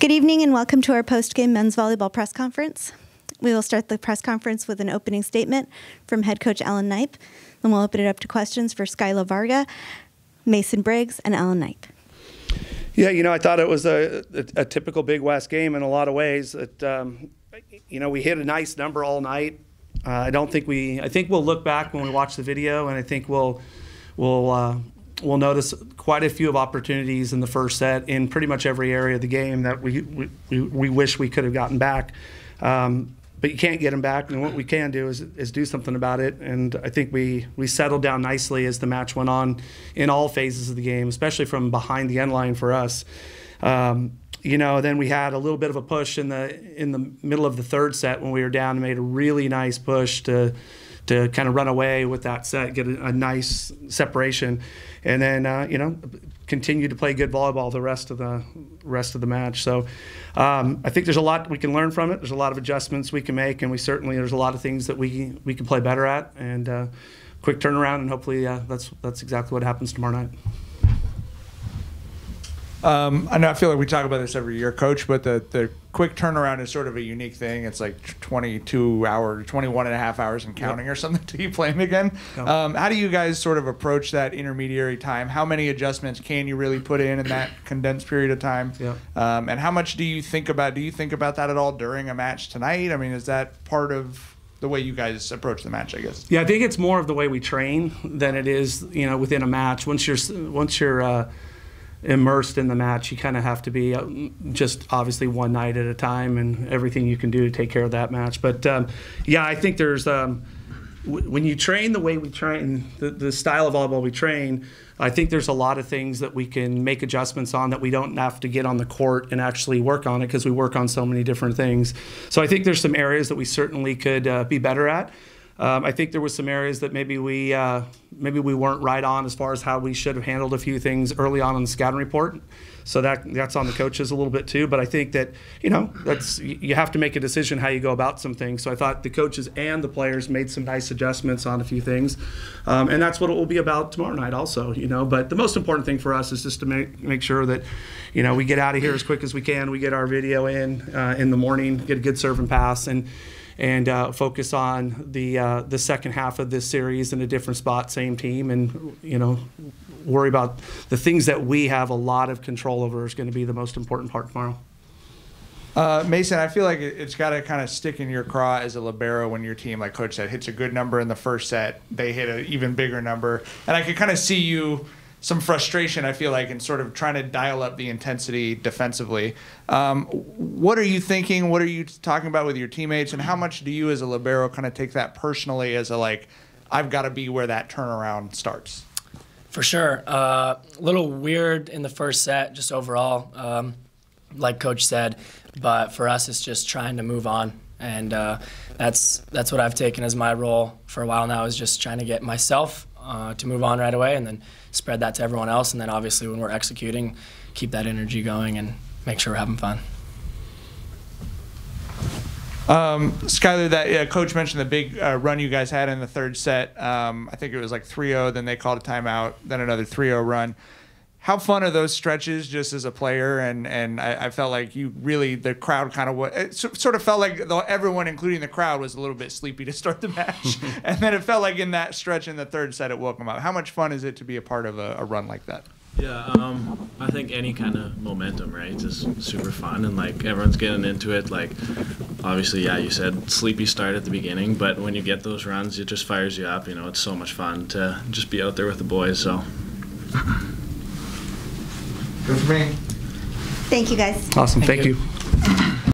Good evening and welcome to our post-game men's volleyball press conference. We will start the press conference with an opening statement from head coach Alan Knipe. Then we'll open it up to questions for Skylar Varga, Mason Briggs, and Alan Knipe. Yeah, I thought it was a typical Big West game in a lot of ways. We hit a nice number all night. I think we'll look back when we watch the video, and I think we'll notice quite a few of opportunities in the first set in pretty much every area of the game that we wish we could have gotten back. But you can't get them back, and what we can do is do something about it. And I think we settled down nicely as the match went on in all phases of the game, especially from behind the end line for us. Then we had a little bit of a push in the middle of the third set when we were down and made a really nice push to kind of run away with that set, get a nice separation, and then continue to play good volleyball the rest of the match. So I think there's a lot we can learn from it. There's a lot of adjustments we can make, and there's a lot of things that we can play better at, and quick turnaround, and hopefully that's exactly what happens tomorrow night. I feel like we talk about this every year, Coach, but the quick turnaround is sort of a unique thing. It's like 21 and a half hours and counting or something till you play them again. Yep. How do you guys sort of approach that intermediary time? How many adjustments can you really put in that condensed period of time? Yep. And how much do you think about that at all during a match tonight? I mean, is that part of the way you guys approach the match, I guess? Yeah, I think it's more of the way we train than it is, within a match. Once you're immersed in the match, you kind of have to be just obviously one night at a time, and everything you can do to take care of that match. But I think there's when you train the way we train, the style of volleyball we train, I think there's a lot of things that we can make adjustments on that we don't have to get on the court and actually work on it, because we work on so many different things. So I think there's some areas that we certainly could be better at. I think there was some areas that maybe we weren't right on as far as how we should have handled a few things early on in the scouting report. So that's on the coaches a little bit too. But I think that you have to make a decision how you go about some things. So I thought the coaches and the players made some nice adjustments on a few things, and that's what it will be about tomorrow night also. But the most important thing for us is just to make sure that we get out of here as quick as we can. We get our video in the morning, get a good serve and pass, and focus on the second half of this series in a different spot, same team, and worry about the things that we have a lot of control over is going to be the most important part tomorrow. Mason, I feel like it's got to kind of stick in your craw as a libero when your team, like Coach said, hits a good number in the first set. They hit an even bigger number, and I could kind of see you some frustration, I feel like, in sort of trying to dial up the intensity defensively. What are you thinking? What are you talking about with your teammates? And how much do you as a libero kind of take that personally as I've got to be where that turnaround starts? For sure. A little weird in the first set, just overall, like Coach said. But for us, it's just trying to move on. And that's what I've taken as my role for a while now, is just trying to get myself to move on right away, and then spread that to everyone else. And then obviously when we're executing, keep that energy going and make sure we're having fun. Skylar, Coach mentioned the big run you guys had in the third set. I think it was like 3-0, then they called a timeout, then another 3-0 run. How fun are those stretches just as a player? And I felt like the crowd kind of it sort of felt like everyone, including the crowd, was a little bit sleepy to start the match. And then it felt like in that stretch in the third set, it woke them up. How much fun is it to be a part of a run like that? Yeah, I think any kind of momentum, right, is super fun, and everyone's getting into it. Obviously, yeah, you said sleepy start at the beginning, but when you get those runs, it just fires you up. It's so much fun to just be out there with the boys. So. Good for me. Thank you, guys. Awesome. Thank you.